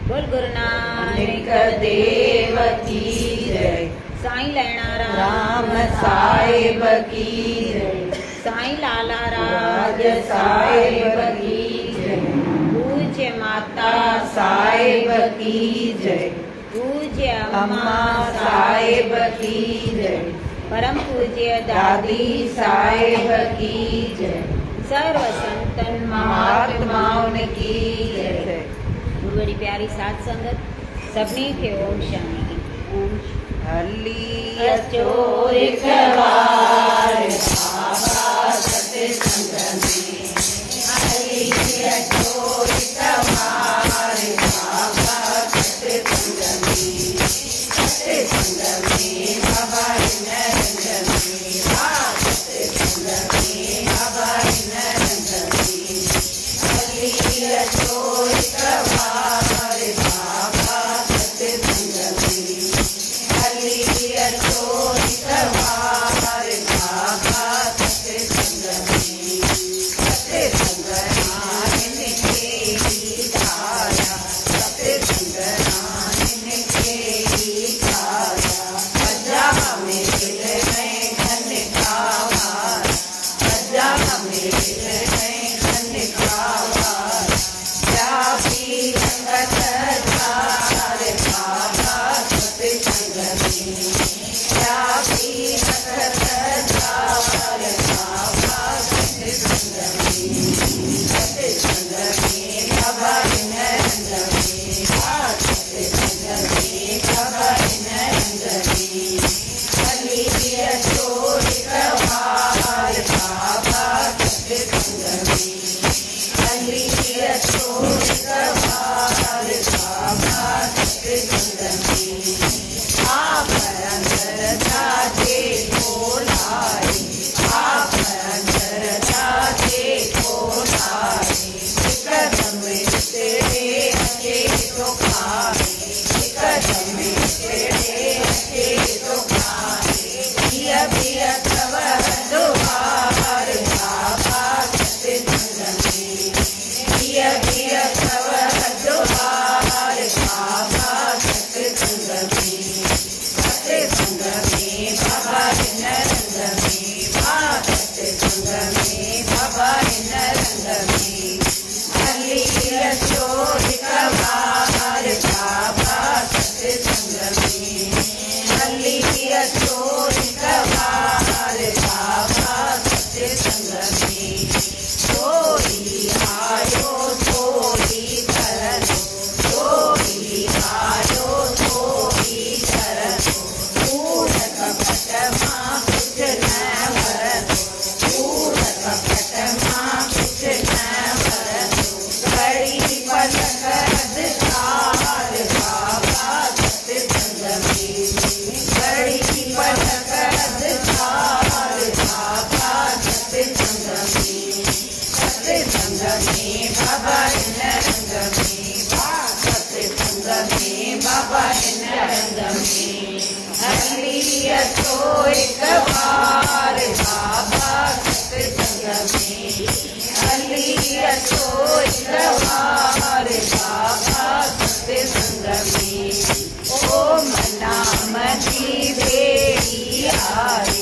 बोल गुरु नानक देव की जय। साईं लैणा राम साहिब की जय। साईं लाला राज साहिब की जय। पूज्य माता साहिब की जय। पूज्य अम्मा साहिब की जय। परम पूज्य दादी साहिब की जय। सर्व संतन महात्माओं की जय। बड़ी प्यारी साथ संगत सभी के ओम शांति। हली अचो एक बार बाबा सत्संग में। हली अचो एक बार बाबा सत्संग में। सत्संग में बाबा नरंग में। सत्संग में बाबा नरंग में। हली अचो एक बार बाबा सत्संग में। हली अचो एक बार बाबा सत्संग में। सत्संग नानन के ही धारा। सत्संग नानन के ही धारा। अजा हमें दिल में धन का वार। अजा हमें दिल में धन का वार। जा भी रंगत धार बाबा सत्संग में। जा भी रंगत धार बाबा सत्संग में। सत्संग में बाबा नरंग में। सत्संग में बाबा नरंग में। हली अचो एक बार बाबा सत्संग में। हली अचो एक बार बाबा सत्संग में। आप अंदर जाते बोलाए। आप अंदर जाते बोलाए। कदम तेरे अच्छे तो खाए। कदम तेरे अच्छे तो खाए। पिया पिया तब दुआर बाबा सत्संग में। पिया पिया तब दुआर बाबा सत्संग में। सत्संग में बाबा नरंग में। सत्संग में बाबा नरंग में। हली अचो एक बार बाबा सत्संग में। हली अचो एक बार बाबा सत्संग में। कोई आयो कोई तरलो। कोई आयो कोई तरलो। कूड़ कपट माँ कुछ न भरतो। कूड़ कपट माँ कुछ न भरतो। बड़ी पलक अधिकार बाबा सत्संग में। बड़ी पलक अधिकार बाबा सत्संग में। सत्संग में बाबा नरंग में। सत्संग में बाबा नरंग में। हली अचो एक बार बाबा सत्संग में। हली अचो एक बार बाबा सत्संग में। ओम नाम जी बेरी आए।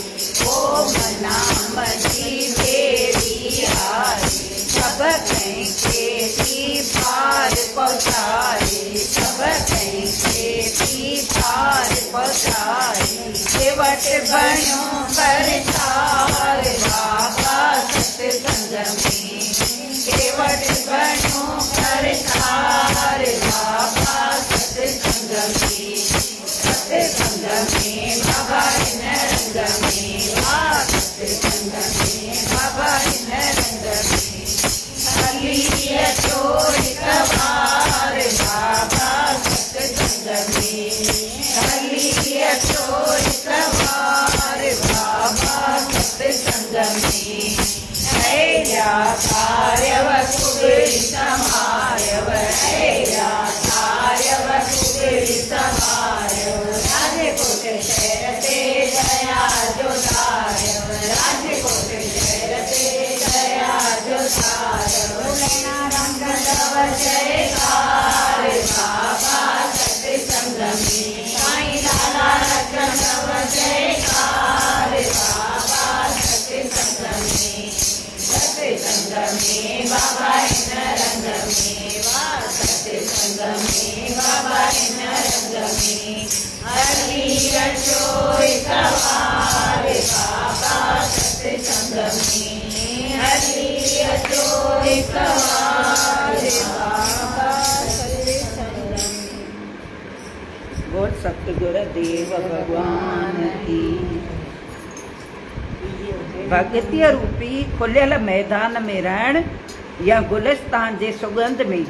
ओम नाम जी बेरी आए। सब कहीं खेती पार पहुँचाए। सब कहीं खेती पार पहुँचाए। सेवट बनो परतार बाबा सत्संग में। सेवट बनो परतार बाबा सत्संग में। सत्संग में बाबा नरंग में। सत्संग में बाबा नरंग में। हली अचो एक बार बाबा सत्संग में। हली अचो एक बार बाबा सत्संग में। हैया कार्यव कुबेरी समायव। हैया कार्यव कुबेरी समायव। राजकोट शहर से दया जो सायव। राजकोट शहर से दया जो सायव। रंग जयकार बाबा रंग में बाबा हिन रंग में हरी अचो सवार बाबा सत्संग में हरी अचो सवार बाबा सत्संग में। बोल सतगुर देव भगवान की। भगतीअ रूपी खुलियल मैदान में रहण या गुलिस्तान जे सुगंध में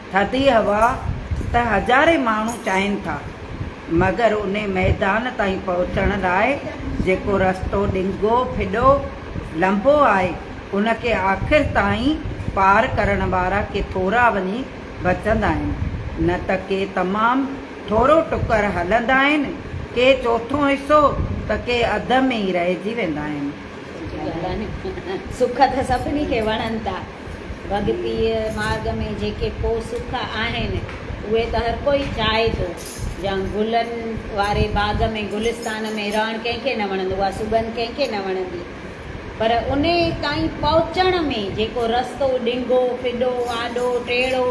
थधी हवा त हज़ारे माण्हू चाहिनि था, मगर उन मैदान ताईं पहुचण लाइ जेको रस्तो ॾिंगो फिॾो लंबो आहे उनखे आख़िर ताईं पार करण वारा के थोरा वञी बचंदा आहिनि, न त के तमामु थोरो टुकर हलंदा आहिनि, के चोथों हिसो त के अध में ई रहिजी वेंदा आहिनि। सुख त सभिनी खे वणनि था। भॻतीअ मार्ग में जेके पोइ सुख आहिनि उहे त हर कोई चाहे थो। या गुलनि वारे बाग़ में गुलिस्तान में रहणु कंहिंखे न वणंदो आहे, सुगंध कंहिंखे न वणंदी, पर उन ताईं पहुचण में जेको रस्तो ॾिंगो फिॾो आॾो टेढ़ो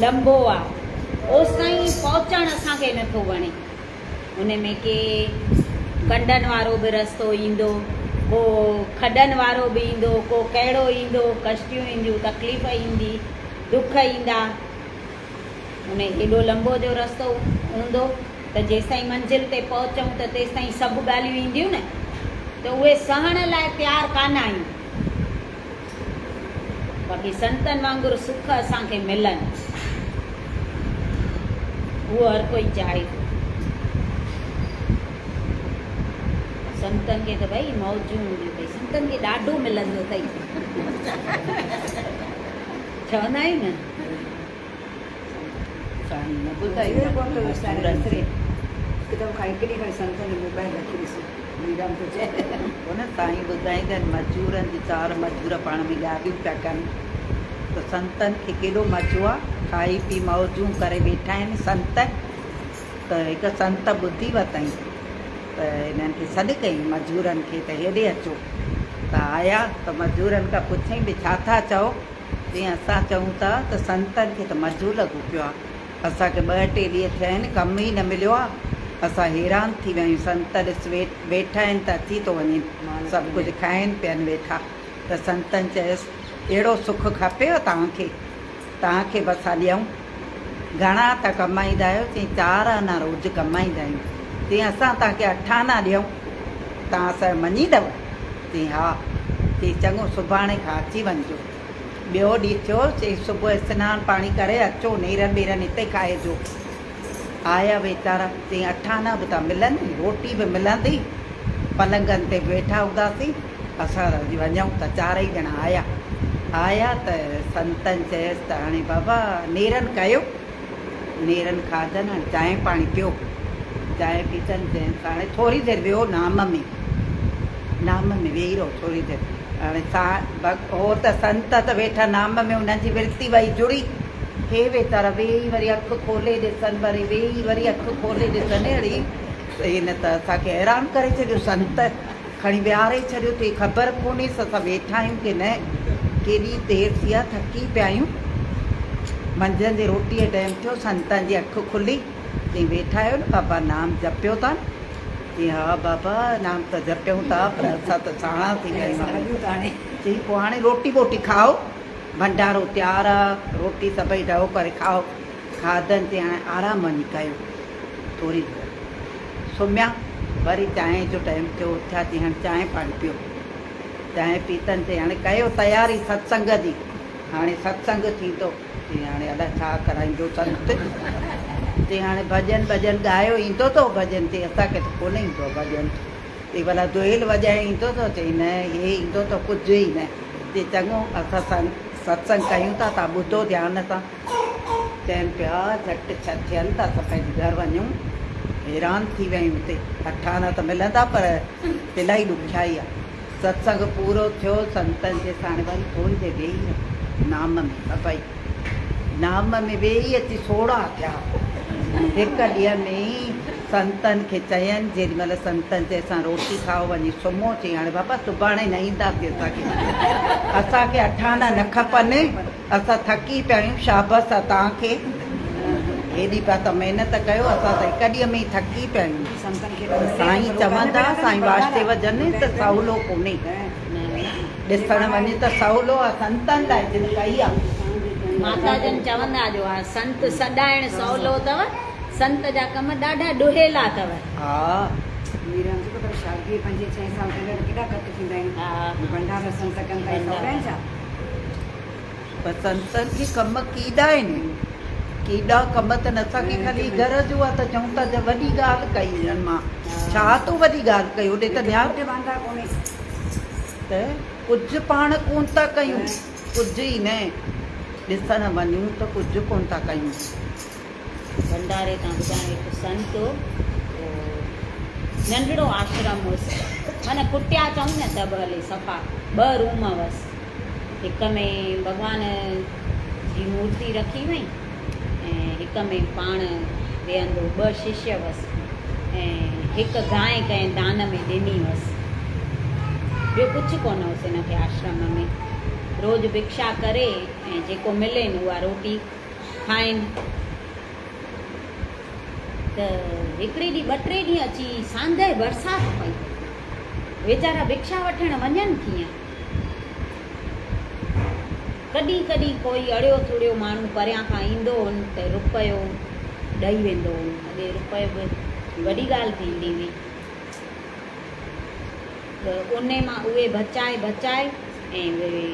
लंबो आहे ओस ताईं पहुचणु असांखे नथो वणे। उन में के कंडनि वारो बि रस्तो ईंदो, को खॾनि वारो बि ईंदो, को कहिड़ो ईंदो, कष्टियूं ईंदियूं, तकलीफ़ ईंदी, दुख ईंदा। उन हेॾो लंबो जो रस्तो हूंदो त जेसिताईं मंज़िल ते पहुचूं त तेसिताईं सभु ॻाल्हियूं ईंदियूं न, त उहे सहण लाइ तयारु कान आहियूं। बाक़ी संतनि वांगुरु सुख असांखे मिलनि उहो हर कोई चाहे थो। संतनि खे त भई मौजूं हूंदियूं अथई, संतनि खे ॾाढो मिलंदो अथई, चवंदा आहियूं न। उन साईं ॿुधाईंदा आहिनि मजूरनि जी चार मजूर पाण में ॻाल्हियूं पिया कनि त संतनि खे केॾो मज़ो आहे, खाई पी मौजूं करे वेठा आहिनि संत। त हिकु संत ॿुधी वरितई त हिननि खे सॾु कई मजूरनि खे त हेॾे अचो। त आया त मजूरनि खां पुछई भई छा था चओ? जीअं असां चऊं था त संतनि खे त मज़ो लॻो पियो आहे, असांखे 2-3 ॾींहं थिया आहिनि, कमु ई न मिलियो आहे, असां हैरान थी विया आहियूं। संत ॾिस वेठा आहिनि त अची थो वञे, सभु कुझु खाइनि पियनि वेठा। त संतनि चयसि अहिड़ो सुख खपेव तव्हांखे, तव्हांखे बसि ॾियूं। घणा त कमाईंदा आहियो? चई 4 आना रोज़ु कमाईंदा आहियूं। चई असां तव्हांखे 8 आना ॾियूं, तव्हां असां मञींदव? चई हा। चई चङो, सुभाणे खां अची वञिजो। ॿियो ॾींहुं थियो, चई सुबुह सनानु पाणी करे अचो, नेरनि ॿेरनि हिते खाइजो। आया वीचारा, चई 8 आना बि त मिलनि, रोटी बि मिलंदी, पलंगनि ते वेठा हूंदासीं, असां वञूं। त 4 ॼणा आया त संतनि चयसि त हाणे बाबा नेरनि कयो। नेरनि खाधनि, हाणे चांहि पाणी पियो, चांहि पीतनि। चयनि हाणे थोरी देरि वियो नाम में वेही रहो थोरी देरि। हाणे हो त संत त वेठा नाम में, उन्हनि जी विरती वई जुड़ी। हे वीचारा वेही वरी अखि खोले ॾिसनि, वरी वेही वरी अखि खोले ॾिसनि। अहिड़ी हिन त असांखे हैरान करे छॾियो, संत खणी विहारे छॾियो। त ख़बर कोन्हे असां वेठा आहियूं की न, केॾी देरि थी आहे, थकी पिया आहियूं। मंझंदि जी रोटीअ जो टाइम थियो, संतनि जी अखि खुली। चई वेठा आहियो न बाबा, नाम जपियो था न? चई हा बाबा नाम त जपियूं था, पर असां त साणा थी विया हाणे। चई पोइ हाणे रोटी वोटी खाओ, भंडारो तयारु आहे, रोटी सभई ढओ करे खाओ। खाधनि। चई हाणे आराम वञी कयो थोरी देरि। सुम्हिया। वरी चांहि जो टाइम थियो, उथिया। चई हाणे चांहि पाणी पियो, चांहि पीतनि। चई हाणे कयो तयारी सत्संग जी, हाणे सत्संग थींदो। चई हाणे अलाए छा कराईंदो संत। चई हाणे भॼन ॻायो ईंदो अथव भॼन? चई असांखे त कोन ईंदो आहे भॼन। चई भला दुहिल वॼाइण ईंदो अथव? चई न, हे ईंदो त कुझु ई न। चई चङो, असां सत्संग कयूं था, तव्हां ॿुधो ध्यान सां। चइनि पिया झटि थियनि था, असां पंहिंजे घर वञूं। हैरान थी विया आहियूं। हिते 8 आना त मिलंदा, पर इलाही ॾुखियाई आहे। सत्संग पूरो थियो, संतनि जे साण वरी थोरी देरि वेही नाम में, सभई नाम में वेही अची 16 थिया। हिकु ॾींहं में ई संतनि खे चयनि, जेॾीमहिल संतनि चए असां रोटी खाओ वञी सुम्हो। चई हाणे बाबा सुभाणे न ईंदासीं, असांखे 8 आना न खपनि, असां थकी पिया आहियूं, शाबस आहे तव्हांखे। हेॾी पिया त महिनत कयो असां त हिकु ॾींहं में ई थकी पिया आहियूं संतनि खे साईं चवंदा साईं वासुदेव जन त सवलो कोन्हे ॾिसण वञे त सवलो आहे संतनि लाइ जिन कई आहे माता जन चवंदा जो आहे संत सॾाइण सवलो अथव संत जा कम ॾाढा ॾुहेला अथव हा मीरा जेको त शादी 5-6 साल पहिरियों केॾा घटि थींदा आहिनि हा भंडारा संत कनि था सवला छा पर संतनि खे कम कीॾा आहिनि केॾा कम त न असांखे ख़ाली घर जो आहे त चऊं था वॾी ॻाल्हि कई हिननि मां छा तो वॾी ॻाल्हि कई होॾे त ध्यानु बांधा कोन्हे त कुझु पाण कोन था कयूं कुझु ई न ॾिसण वञूं त कुझु कोन था कयूं भंडारे तां ॿुधाए हिकु संत हो, नंढड़ो आश्रम हुअसि माना कुटिया चऊं न त बि हले सफ़ा 2 रूम हुअसि हिक में भॻवान जी मूर्ति रखी वई ऐं हिक में पाण वेहंदो 2 शिष्य हुअसि ऐं हिकु गांइ कंहिं दान में ॾिनी हुअसि ॿियो कुझु कोन हुअसि हिनखे आश्रम में रोज़ु भिक्षा करे ऐं जेको मिलेनि उहा रोटी खाइनि त हिकिड़े ॾींहुं 2-3 ॾींहं अची सांदहि बरसाति पई वीचारा भिक्षा वठण वञनि कीअं कॾहिं कॾहिं कोई अड़ियो थुड़ियो माण्हू परियां खां ईंदो हुन त रुपयो ॾेई वेंदो हुन अॻे रुपयो बि वॾी ॻाल्हि थींदी हुई त उन मां उहे बचाए ऐं उहे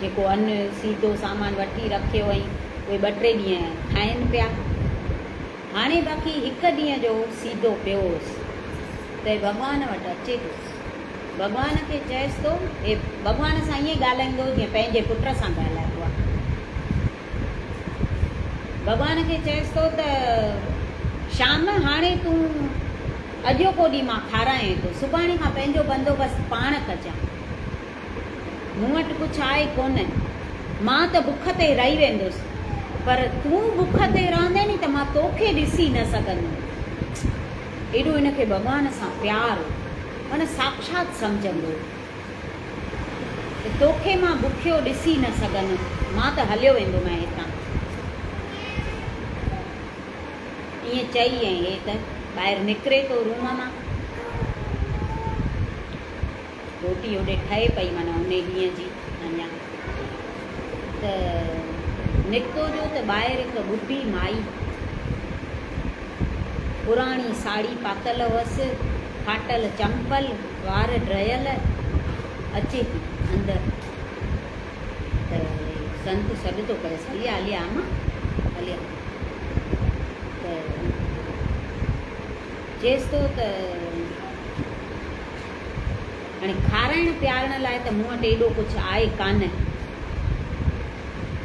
जेको अन्न सीधो सामान वठी रखियो हुअईं उहे 2-3 ॾींहं खाइनि पिया हाणे बाक़ी हिकु ॾींहं जो सीधो पियो हुअसि त भॻवान वटि अचे थो भॻवान खे चएसि थो हे भॻवान सां ईअं ॻाल्हाईंदो जीअं पंहिंजे पुट सां ॻाल्हाइबो आहे भॻवान खे चएसि थो त शाम हाणे तूं अॼो को ॾींहुं मां खारायां थो सुभाणे खां पंहिंजो बंदोबस्तु पाण कजां मूं वटि कुझु आहे कोन मां त बुख ते रही वेंदुसि पर तूं बुख ते रहंदे नी त मां तोखे ॾिसी न सघंदुमि एॾो हिनखे भॻवान सां प्यारु माना साक्षात सम्झंदो तोखे मां बुखियो ॾिसी न सघंदुमि मां त हलियो वेंदोमांइ हितां ईअं चई ऐं हे त ॿाहिरि निकिरे थो रूम मां रोटी होॾे ठहे पई माना उन ॾींहं जी अञा त निकितो जो त ॿाहिरि हिकु ॿुढी माई पुराणी साड़ी पातल हुअसि फाटल चंपल वार ड्रयल अचे थी अंदरि त संत सॾु थो करे हलिया हलिया अमा हलिया त चएसि थो त हाणे खाराइण पीआरण लाइ त मूं वटि एॾो कुझु आहे कान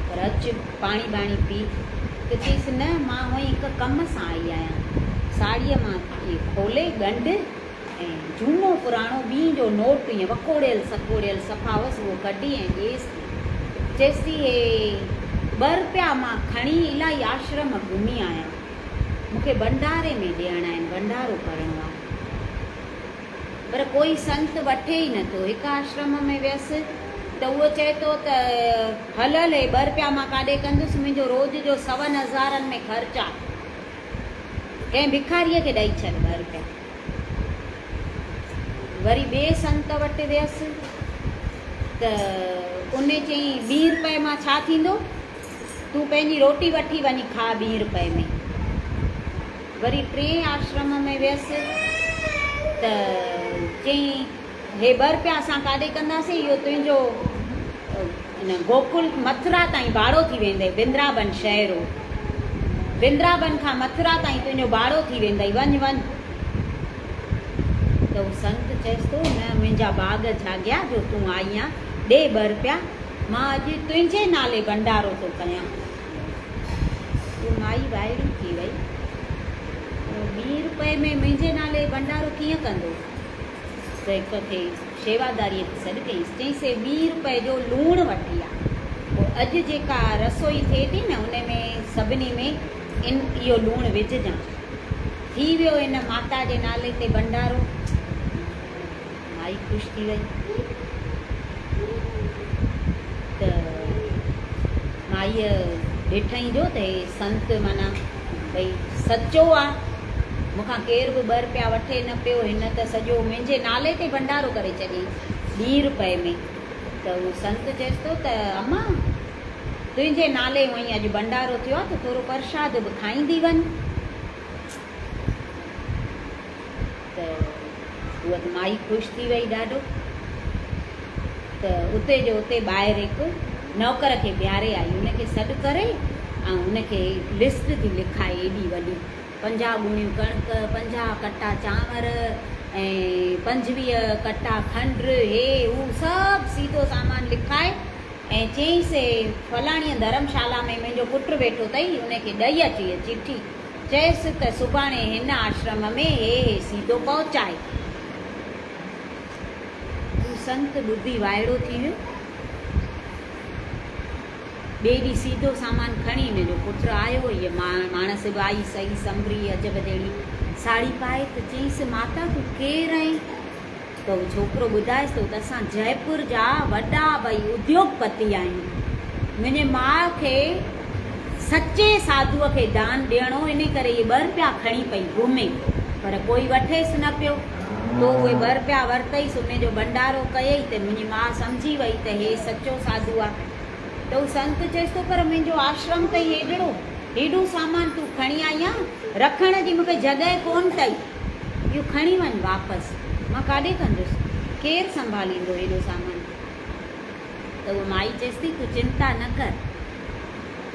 पर अचु पाणी बाणी पी त चईसि न मां हूअं हिकु कम सां आई आहियां साड़ीअ मां इहे खोले ॻंढि ऐं झूनो पुराणो ॿीं जो नोट ईअं वकोड़ियल सकोड़ियल सफ़ा हुअसि उहो कढी ऐं ॾिएसि चएसि थी हे 2 रुपया मां खणी इलाही आश्रम घुमी आहियां मूंखे भंडारे में ॾियणा आहिनि भंडारो करिणो आहे पर कोई संत वठे ई नथो हिकु आश्रम में वियसि त उहो चए थो त हल हे 2 रुपया मां काॾे कंदुसि मुंहिंजो रोज़ जो 1,000 में ख़र्चु आहे कंहिं भिखारीअ खे ॾेई छॾ 2 रुपया वरी ॿिए संत वटि वियसि त उन चयईं 2 रुपये मां छा थींदो तूं पंहिंजी रोटी वठी वञी खा 2 रुपये में वरी 3 आश्रम में वियसि त चयईं हे 2 रुपया असां काॾे कंदासीं इहो तुंहिंजो इन गोकुल मथुरा ताईं भाड़ो थी वेंदे वृंदावन शहर हो वृंदावन खां मथुरा ताईं तुंहिंजो भाड़ो थी वेंदई वञ वञ त उहो संत चएसि थो न मुंहिंजा बाग़ जाॻिया जो तूं आई आहे ॾे 2 रुपया मां अॼु तुंहिंजे नाले भंडारो थो कयां तूं माई वाइड़ी थी वई 2 रुपये में मुंहिंजे नाले भंडारो कीअं कंदो त हिक खे शेवादारीअ खे सॾु कईंसि चईंसि 2 रुपये जो लूणु वठी आहे पोइ अॼु जेका रसोई थिए थी न उन में सभिनी में इहो लूणु विझजांइ थी वियो इन माता जे नाले ते भंडारो माई ख़ुशि थी वई त माईअ ॾिठईं जो त हे संत माना भई सचो आहे, मूंखां केर बि 2 रुपया वठे न पियो, हिन त सॼो मुंहिंजे नाले ते भंडारो करे छॾियईं 2 रुपए में। त उहो संत चएसि थो त अम्मा तुंहिंजे नाले वई अॼु भंडारो थियो आहे त थोरो प्रसाद बि खाईंदी वञ। त उहा त माई ख़ुशि थी वई ॾाढो। त उते जो उते ॿाहिरि हिकु नौकर खे बीहारे आई, हुनखे सॾु करे ऐं हुनखे लिस्ट थी लिखाए एॾी वॾी, 50 गुणियूं कणिक, 50 कटा चांवर ऐं 25 कटा खंड, हे हू सभु सीधो सामान लिखाए ऐं चयईंसि फलाणीअ धर्मशाला में मुंहिंजो पुटु वेठो अथई, हुनखे ॾेई अची चिठी, चएसि त सुभाणे हिन आश्रम में हे सीधो पहुचाए। हू संत ॿुधी वाइड़ो थी वियो। ॿिए ॾींहुं सीधो सामान खणी हिनजो पुटु आयो, हीअ माणस बि आई सही संभरी अजब जहिड़ी साड़ी पाए, त चयईंसि माता तूं केरु आहीं? त उहो छोकिरो ॿुधाएसि थो त असां जयपुर जा वॾा भई उद्योगपति आहियूं, मुंहिंजे माउ खे सचे साधुअ खे दान ॾियणो, इन करे इहे 2 रुपया खणी पई घुमे, पर कोई वठेसि न पियो। तो उहे 2 रुपया वरितईसि, उनजो भंडारो कयई त मुंहिंजी माउ सम्झी वई त हे सचो साधु आहे। त उहो संत चएसि थो पर मुंहिंजो आश्रम अथई हेॾो सामान तूं खणी आई आहे, रखण जी मूंखे जॻहि कोन अथई, इहो खणी वञ वापसि, मां काॾे कंदुसि, केरु संभालींदो हेॾो सामान? त उहा माई चएसि थी तूं चिंता न कर,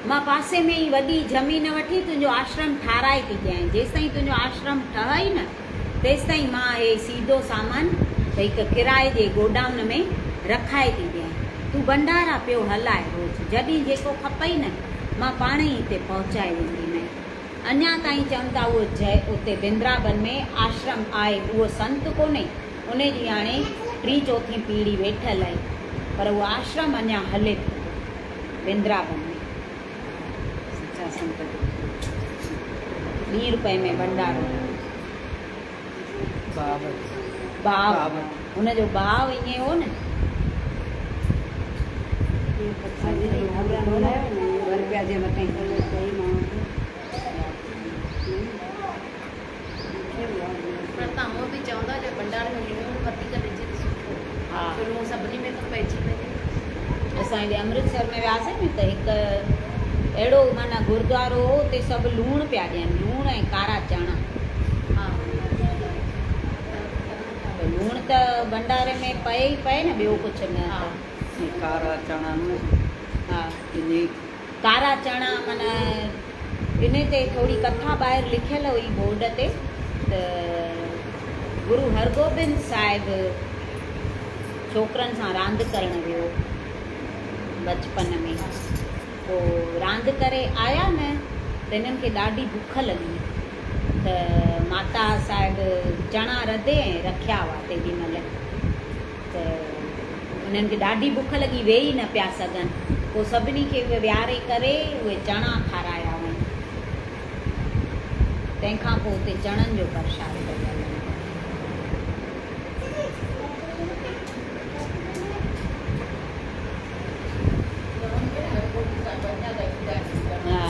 मां पासे में ई वॾी ज़मीन वठी तुंहिंजो आश्रम ठाराए थी ॾियां, जेसिताईं तुंहिंजो आश्रम ठहई न तेसिताईं मां हे सीधो सामान हिकु किराए जे गोडाउन में रखाए थी ॾियां, तूं भंडारा पियो हलाए रोज़, जॾहिं जेको खपई न मां पाण ई हिते पहुचाए वेंदीमांइ। अञा ताईं चवनि था उहो उते वृंदावन में आश्रम आहे, उहो संत कोन्हे, उनजी हाणे 3-4 पीढ़ी वेठल आहे, पर उहो आश्रम अञा हले पियो वृंदावन में। सच्चा संत 2 रुपए में भंडारो, भाव हुनजो भाव ईअं हो न। 2 रुपया जे मथे पर तव्हां बि चवंदा जो भंडारे में लूणु वधीक ॾिजे त सुठो, हा लूणु सभिनी में त पइजी वञे। असां हेॾे अमृतसर में वियासीं न त हिकु अहिड़ो माना गुरुद्वारो हो, उते सभु लूणु पिया ॾियनि, लूणु ऐं कारा चणा। हा लूणु त भंडारे में पए ई पए न, ॿियो कुझु न। हा। कारा चणा हा इन कारा चणा माना इन ते थोरी कथा ॿाहिरि लिखियलु हुई बोर्ड ते, त गुरु हरगोबिंद साहिबु छोकिरनि सां रांदि करणु वियो बचपन में, पोइ रांदि करे आया न त हिननि खे ॾाढी बुख लॻी, त माता साहिबु चणा रधे ऐं रखिया हुआ तेॾी महिल, त उन्हनि खे ॾाढी बुख लॻी, वेही न पिया सघनि, पोइ सभिनी खे विहारे करे उहे चणा खाराया हुअईं, तंहिंखां पोइ उते चणनि जो प्रसाद कयो। हा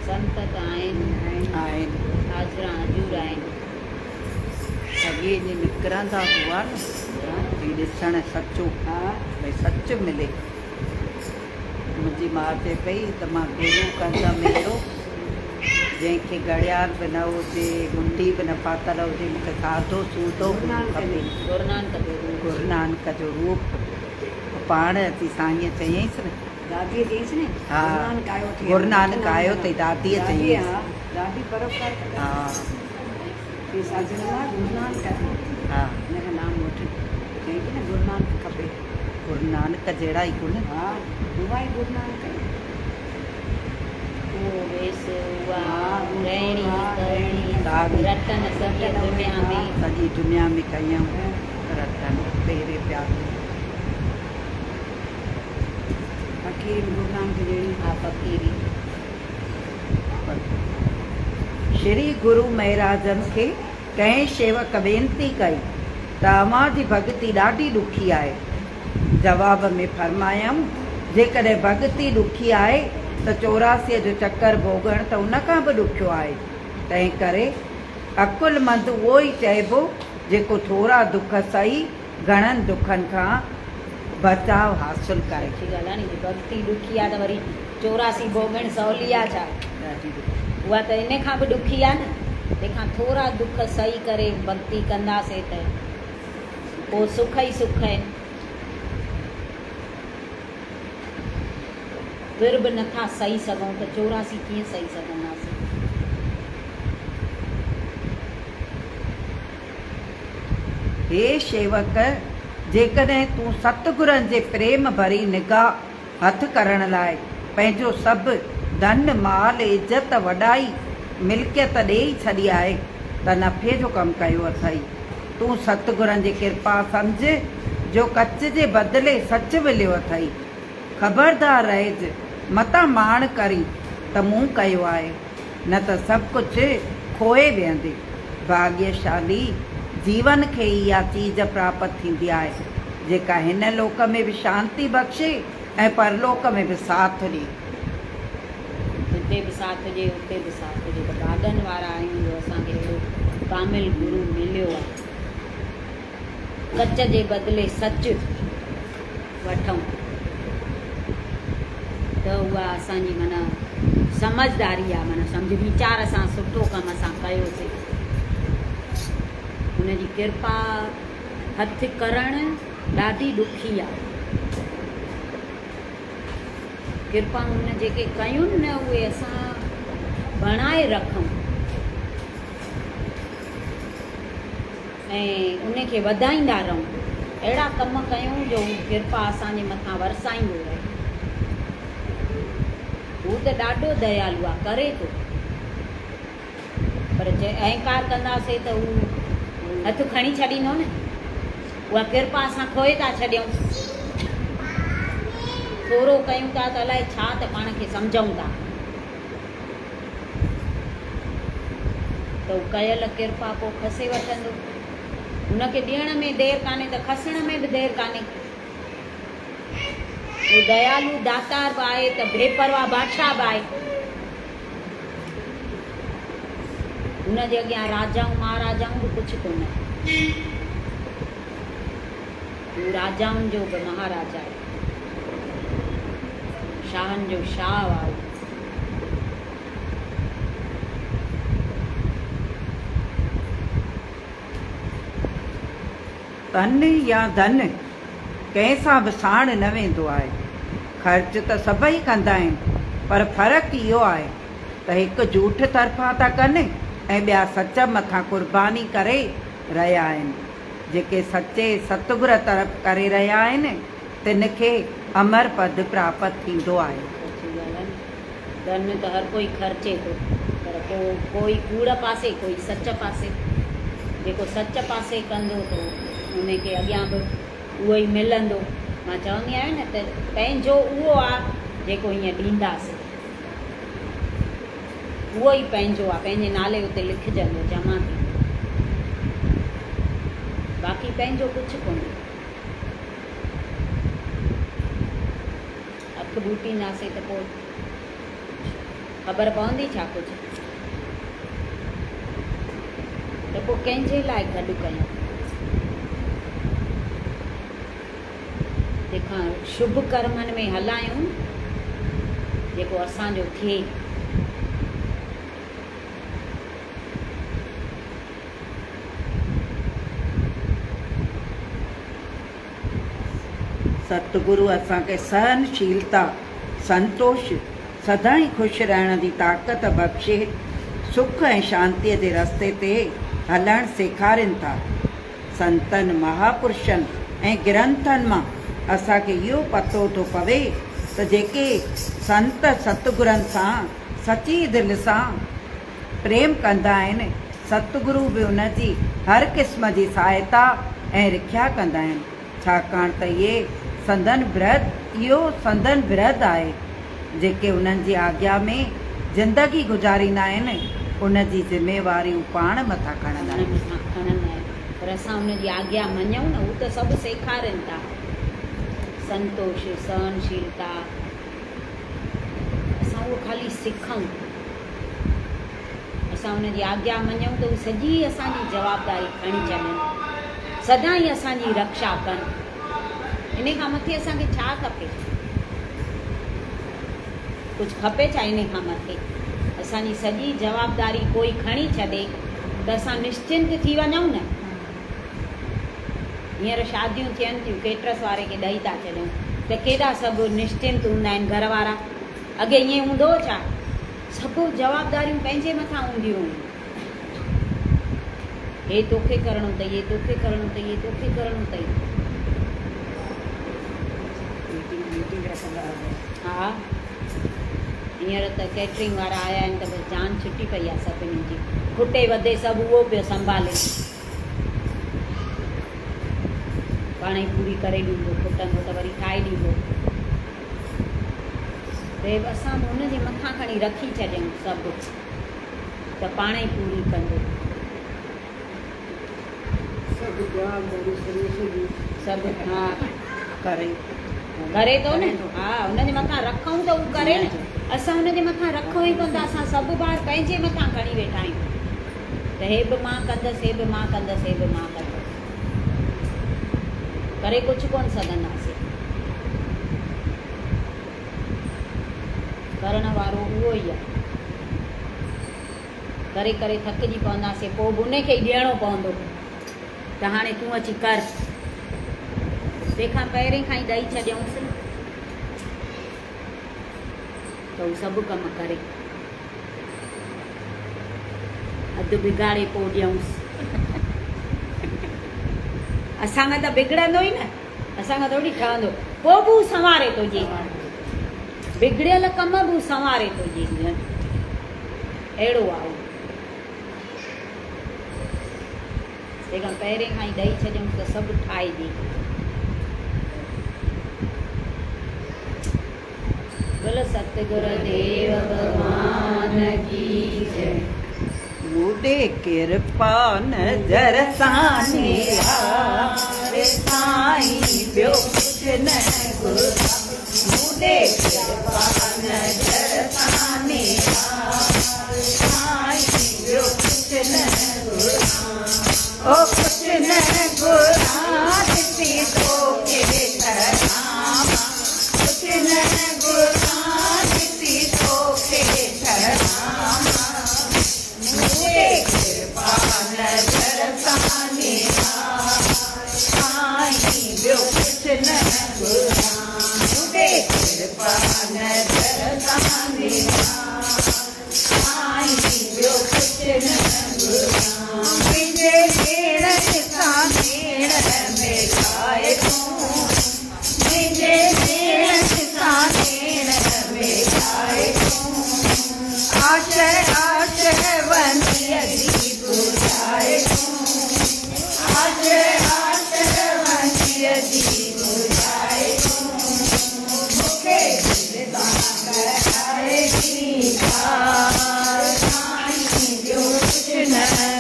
संत त आहिनि, हाज़िरा हजूर आहिनि। अॻे जे निकिरंदा हुआ न, ही ॾिसणु सचो, भई सच मिले। मुंहिंजी माउ चए पई त मां गुरू कंदमि अहिड़ो जंहिंखे घड़ियाल बि न हुजे, गुंडी बि न पातल हुजे, मूंखे सादो सूदो खपे। गुरु नानक जो रूप पाण अची साईंअ चयईंसि न, दादीअ चयईंसि न, हा गुरु नानक आयो अथई, दादीअ चयईंसि। दादी परोपकार हा हे साजन आहे गुरु नानक, हा हिनजो नाम वठि, चई न गुरु नानक खपे। गुरु नानक जहिड़ा ई कोन। हा उहा ई गुरु नानक आहे। उहो वेस उहा रहणी रहणी, करणी, रतन सॼी दुनिया में, सॼी दुनिया में कयूं रतन पहिरे पिया। फ़कीर गुरु नानक जहिड़ी। हा फ़कीरी। श्री गुरु महाराजन खे कंहिं शेवक वेनती कई त अव्हां जी भॻती ॾाढी ॾुखी आहे। जवाब में फरमायऊं जेकॾहिं भॻति ॾुखी आहे त 84 जो चकर भोगण त उन खां बि ॾुखियो आहे। तंहिं करे अकुलमंद उहो ई चइबो जेको थोरा दुख सही घणनि दुखनि खां बचाव हासिलु करे। अच्छी ॻाल्हि आहे नी, भक्ति ॾुखी आहे त वरी 84 भोगण सवली आहे छा? ॾाढी ॾुखी। उहा त इन खां बि ॾुखी आहे न। तंहिंखां थोरा दुख सही करे भक्ति कंदासीं त पोइ सुख ई सुख आहिनि। फिर बि नथा सही सघूं त 84 कीअं सही सघंदासीं? हे शेवक, जेकॾहिं तूं सतगुरनि जे प्रेम भरी निगाह हथ करण लाइ पंहिंजो सभु धन माल इज़त वॾाई मिल्कियत ॾेई छॾी आहे त नफ़े जो कमु कयो अथई। तूं सतगुरनि जी कृपा सम्झ जो कच जे बदिले सच मिलियो अथई। ख़बरदार रहिज, मता माण करी त मूं कयो आहे, न त सभु कुझु खोए वेंदे। भाग्यशाली जीवन खे इहा चीज प्राप्त थींदी आहे जेका हिन लोक में बि शांती बख़्शे ऐं परलोक में बि साथ ॾिए। हिते बि साथ ॾिए, उते बि साथ ॾिए। त भाॻनि वारा आहियूं जो असांखे अहिड़ो कामिल गुरू मिलियो आहे। कच जे बदिले सच वठूं त उहा असांजी माना समझदारी आहे। माना सम्झ वीचार सां सुठो कमु असां कयोसीं, हुनजी कृपा हथ करणु ॾाढी ॾुखी आहे। कृपा हुन जेके कयूं न उहे असां बणाए रखूं ऐं उनखे वधाईंदा रहूं। अहिड़ा कम कयूं जो कृपा असांजे मथां वरसाईंदो रहे। हू त ॾाढो दयालु आहे, करे थो, पर जे अहंकार कंदासीं त हू हथु खणी छॾींदो न। उहा कृपा असां खोए था छॾियूं। थोरो कयूं था त अलाए छा त पाण खे सम्झूं था त कयल कृपा पोइ खसे वठंदो। हुनखे ॾियण में देरि कान्हे त खसण में बि देरि कान्हे। उहो दयालु दातार बि आहे त बेपरवाह बादशाह बि आहे। हुनजे अॻियां राजाऊं महाराजाऊं बि कुझु कोन। हू राजाउनि जो बि महाराजा आहे, शाहनि जो शाह आहे। तन या धन कंहिं सां बि साण न वेंदो आहे। ख़र्च त सभई कंदा आहिनि, पर फ़र्क़ु इहो आहे त हिकु झूठ तरफ़ां था कनि ऐं ॿिया सच मथां कुर्बानी करे रहिया आहिनि। जेके सचे सतगुर तरफ़ करे रहिया आहिनि तिन खे अमर पद प्राप्त थींदो आहे। धन त हर कोई ख़र्चे थो, पर पोइ कोई कूड़ पासे कोई सच पासे। जेको सच पासे कंदो थो उनखे अॻियां बि उहो ई मिलंदो। मां चवंदी आहियां न त पंहिंजो उहो आहे जेको हीअं ॾींदासीं, उहो ई पंहिंजो आहे। पंहिंजे नाले उते लिखजंदो, जमा थींदो। बाक़ी पंहिंजो कुझु कोन्हे। अखि बूटींदासीं त पोइ ख़बर पवंदी छा कुझु? त पोइ कंहिंजे लाइ गॾु कयूं? तंहिंखां शुभ कर्मनि में हलायूं जेको असांजो थिए। सतगुरु असांखे सहनशीलता, संतोष, सदाई ख़ुशि रहण जी ताक़त बख़्शे सुख ऐं शांतीअ जे रस्ते ते हलणु सेखारीनि था। संतनि महापुरुषनि ऐं ग्रंथनि मां असांखे इहो पतो थो पवे त जेके संत सतगुरनि सां सची दिलि सां प्रेम कंदा आहिनि, सतगुरु बि उनजी हर क़िस्म जी सहायता ऐं रिख्या कंदा आहिनि। छाकाणि त इहो संदन विरध आहे। जेके उन्हनि जी आज्ञा में ज़िंदगी गुज़ारींदा आहिनि उनजी ज़िमेवारियूं पाण मथां खणंदा आहिनि। पर असां उनजी आज्ञा मञूं न, हू त सभु सेखारनि था। संतोष सहनशीलता असां उहो ख़ाली सिखूं, असां हुनजी आज्ञा मञूं त उहे सॼी असांजी जवाबदारी खणी छॾनि, सदाईं असांजी रक्षा कनि। इन खां मथे असांखे छा खपे? कुझु खपे छा इन खां मथे? असांजी सॼी जवाबदारी कोई खणी छॾे त असां निश्चिंत थी वञूं न। हींअर शादियूं थियनि थियूं, केटरस वारे खे ॾेई था छॾूं त केॾा सभु निश्चिंत हूंदा आहिनि घर वारा। अॻे ईअं हूंदो हो छा? सभु जवाबदारियूं पंहिंजे मथां हूंदियूं हुयूं। हे तोखे करिणो अथई, हे तोखे करिणो अथई, हे तोखे करिणो अथई। मीटिंग रखंदा हुआ। हा, हींअर त कैटरिंग वारा आया आहिनि त बसि जान छुटी पई आहे सभिनी जी। खुटे वधे सभु उहो पियो संभाले, पाण ई पूरी करे ॾींदो, खुटंदो त वरी ठाहे ॾींदो। देव असां बि हुनजे मथां खणी रखी छॾियऊं सभु, त पाण ई पूरी कंदो। सभु जवाबदारी शरीर जी सभु हा करे करे थो न। हा, हुनजे मथां रखूं त उहो करे न। असां हुनजे मथां रखूं ई कोन था, असां सभु ॿार पंहिंजे मथां खणी वेठा आहियूं त हे बि मां कंदसि, हे बि मां कंदसि, हे बि मां कंदसि। करे कुझु कोन सघंदासीं। करण वारो उहो ई आहे। करे करे थकिजी पवंदासीं, पोइ बि उनखे ई ॾियणो पवंदो त हाणे तूं अची कर। तंहिंखां पहिरें खां ई ॾेई छॾियऊंसि त हू सभु कमु करे, अधु बिगाड़े पोइ ॾियऊंसि। असांखां त बिगड़ंदो ई न, असांखां थोरी ठहंदो, पोइ बि हू संवारे थो ॾिए, बिगड़ियल कम बि हू संवारे थो ॾिए। अहिड़ो आहे। तंहिंखां पहिरें खां ई ॾेई छॾियऊं त सभु ठाहे ॾे। बोलो सतगुरुदेव भगवान की जय। मूॾे कृपा नज़र सां निहारे साईं, ॿियो कुझु न घुरां। मूॾे कृपा नज़र सां निहारे साईं, ॿियो कुझु न घुरां। ओ कुझु न घुरां, ॾिसी तोखे ठहां। कुझु न घुरां, ॾिसी तोखे ठहां। मूॾे कृपा नज़र सां निहारे साईं, ॿियो कुझु न घुरां। मूॾे कृपा नज़र सां निहारे साईं, ॿियो कुझु न घुरां। मुंहिंजे भेण सां भेण मिलाए तूं, मुंहिंजे भेण सां भेण मिलाए तूं। आश आश वंदीअ जी बुझाए तूं, आश आश वंदीअ जी बुझाए तूं। मूंखे दिलि सां कराए दीदार साईं, ॿियो कुझु न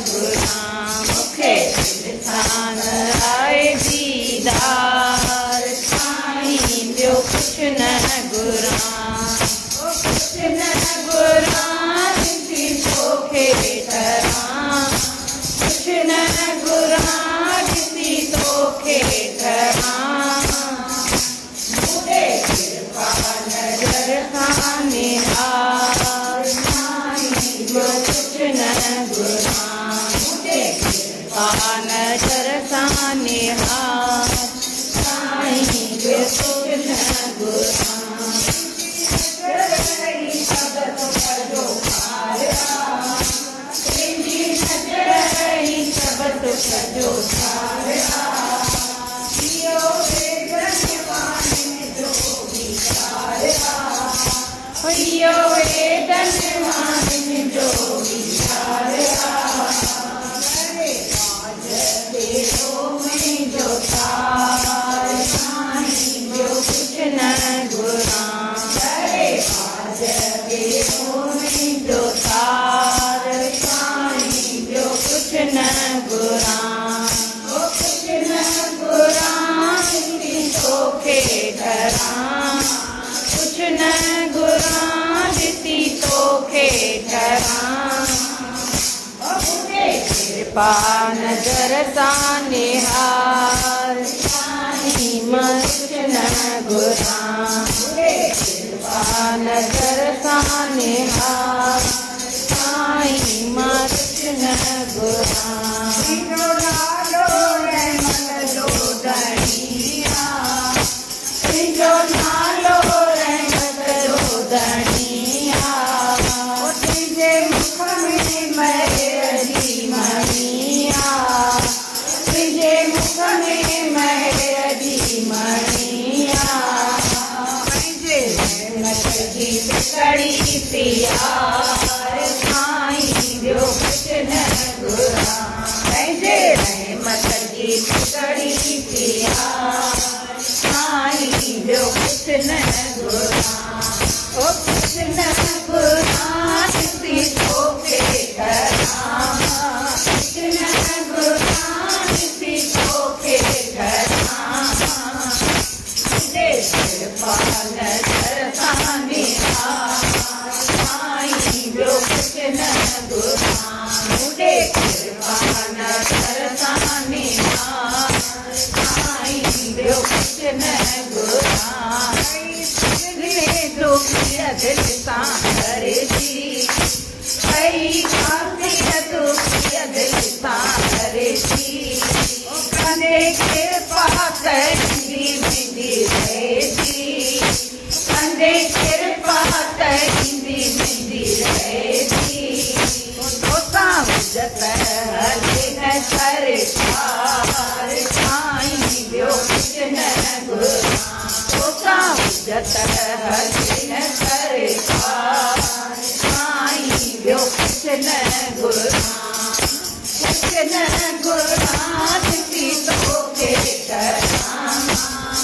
घुरां। मूंखे दिलि सां कराए दीदार साईं, ॿियो कुझु न घुरां। कुझु न घुरां, ॾिसी तोखे ठहां। कुझु न घुरां, ॾिसी तोखे ठहां। मूॾे कृपा नज़र सां निहारे साईं, ॿियो कुझु न घुरां। मूॾे कृपा नज़र सां निहारे साईं, ॿियो कुझु न घुरां। तोखे करां कुछ न घुरां ॾिसी तोखे ठरां कृपा नज़र सां निहार साईं मां कुछ न घुरां कृपा नज़र सां निहार साईं मां कुछ न घुरां तुंहिंजो नालो रहमत जो धणिया तुंहिंजो नालो रहमत जो धणिया तुंहिंजे मुख में महर जी मणिया तुंहिंजे मुख में महर जी मणिया तुंहिंजे रहमत जी कड़ी प्यार साईं ॿियो कुझु न घुरां पंहिंजे रहमत जी कड़ी प्यार साईं ॿियो कुझु न घुरां ओ कुझु न घुरां ॾिसी तोखे ठरां कुझु न घुरां ॾिसी तोखे ठरां तुंहिंजे कृपा नज़र सां निहार साईं ॿियो कुझु न घुरां तुंहिंजे कृपा नज़र सां निहार साईं ॿियो कुझु न घुरां दिल सां हरजी कई खासियत दिल सां हरजी कंदे कृपा कंदी वेंदी रहेगी कंदे कृपा कंदी वेंदी रहेगी तोसां हुजत हले न सरकार साईं ॿियो कुझु न घुरां तोसां हुजत हले न सरकार साईं ॿियो कुझु न घुरां कुझु न घुरां ॾिसी तोखे ठरां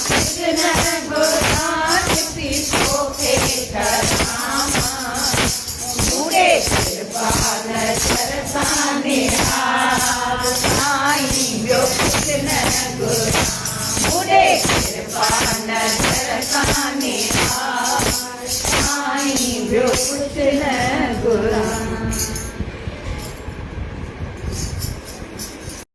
कुझु न घुरां ॾिसी तोखे ठरां मूड़े कृपा नज़र सां निहार साईं ॿियो कुझु न घुरां मूड़े कृपा नज़र सां निहार साईं ॿियो कुझु न घुरां